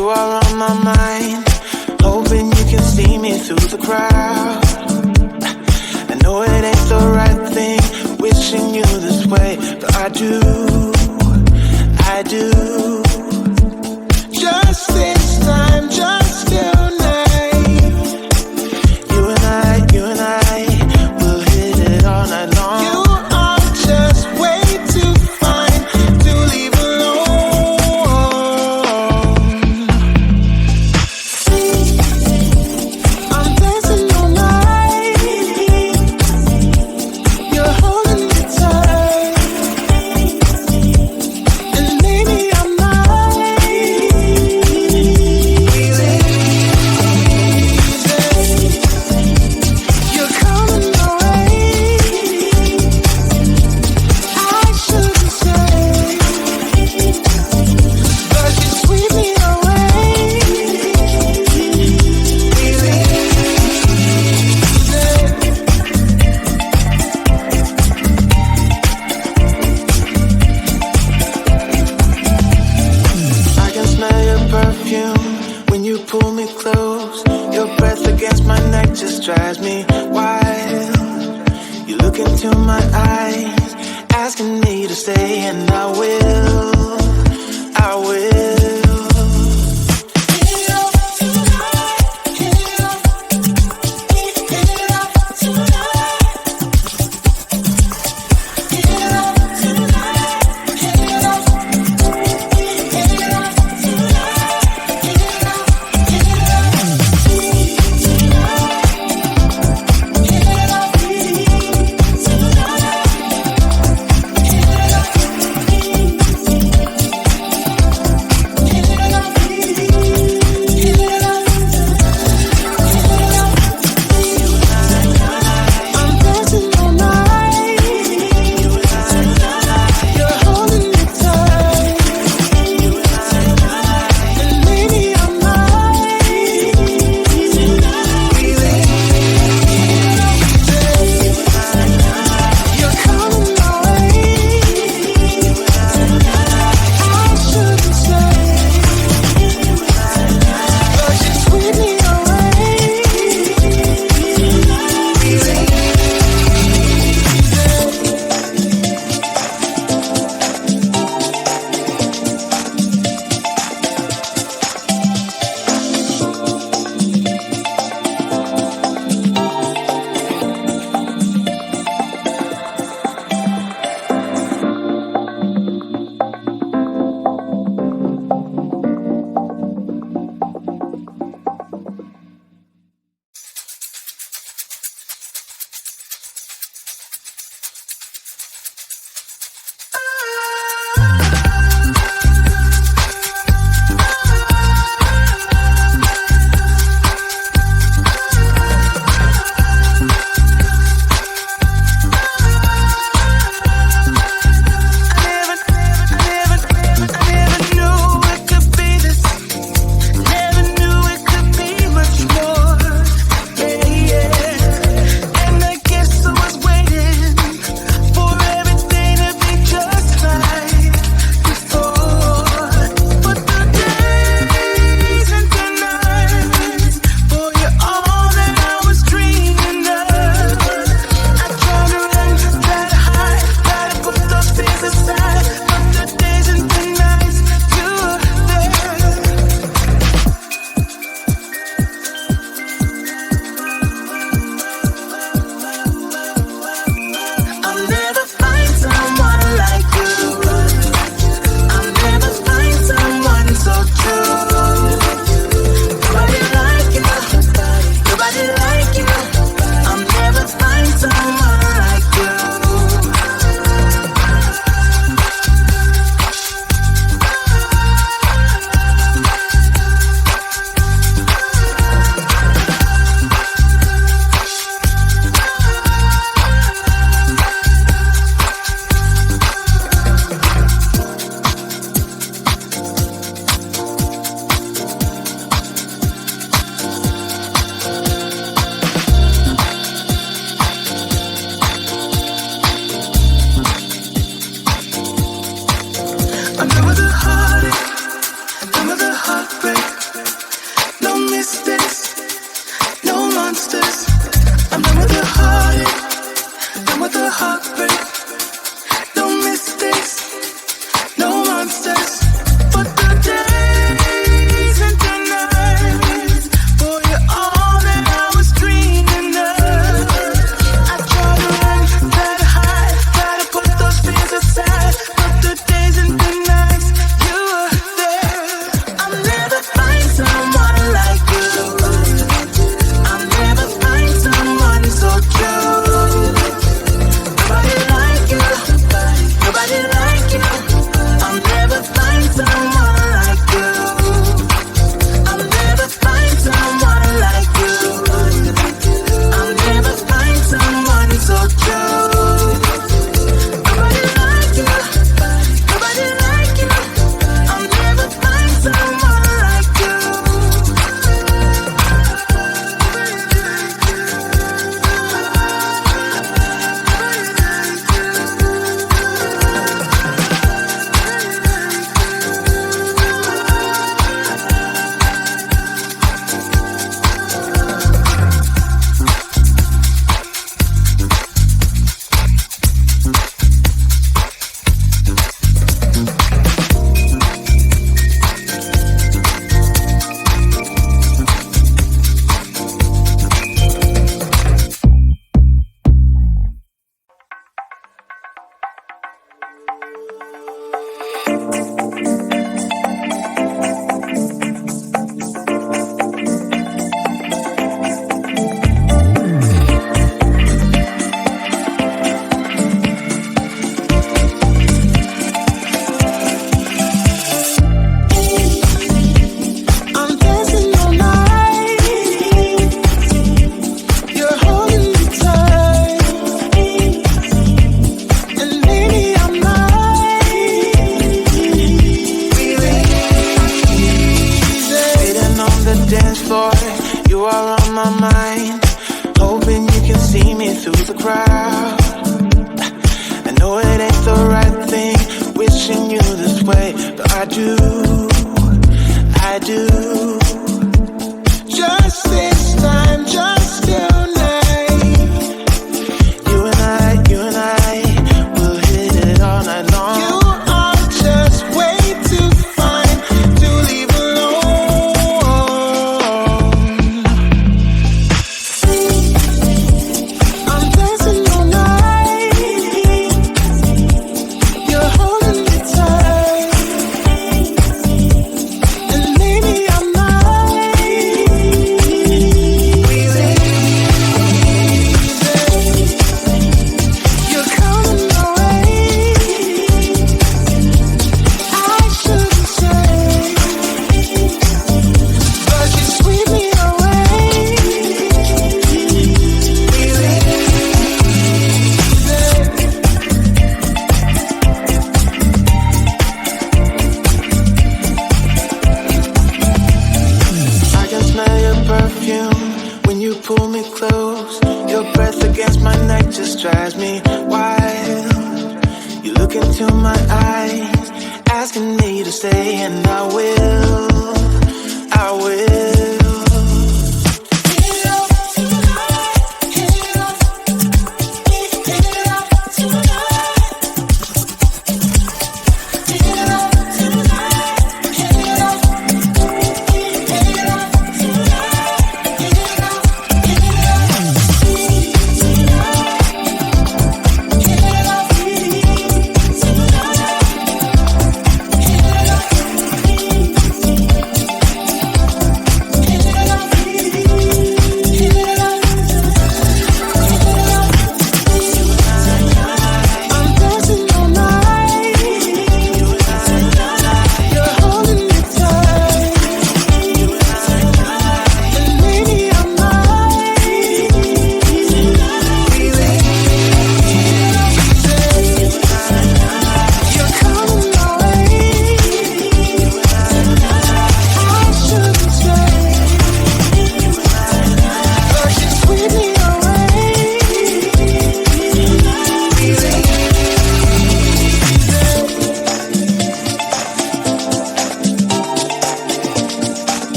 You are on my mind, hoping you can see me through the crowd. I know it ain't the right thing, wishing you this way, but I do. Just this time, just tonight. You and I will hit it all night long. You are just way too fine to leave alone. I'm dancing all night. You're holding me tight, and maybe I might believe it. You're coming my way. I shouldn't say, but you sweep me away. I can smell your perfume when you pull me close. Your breath against my neck just drives me wild. You look into my eyes, asking me to stay, and I will. You are on my mind, hoping you can see me through the crowd. I know it ain't the right thing, wishing you this way, but I do. Just this time, just tonight. You and I will hit it all night long. You are just way too fine to leave alone. I'm dancing all night. You're holding me tight, and maybe I might believe it. You're coming my way. I shouldn't say, but you sweep me away. Believe it. I can smell your perfume when you pull me close. Your breath against my neck just drives me wild. You look into my eyes, asking me to stay, and I will.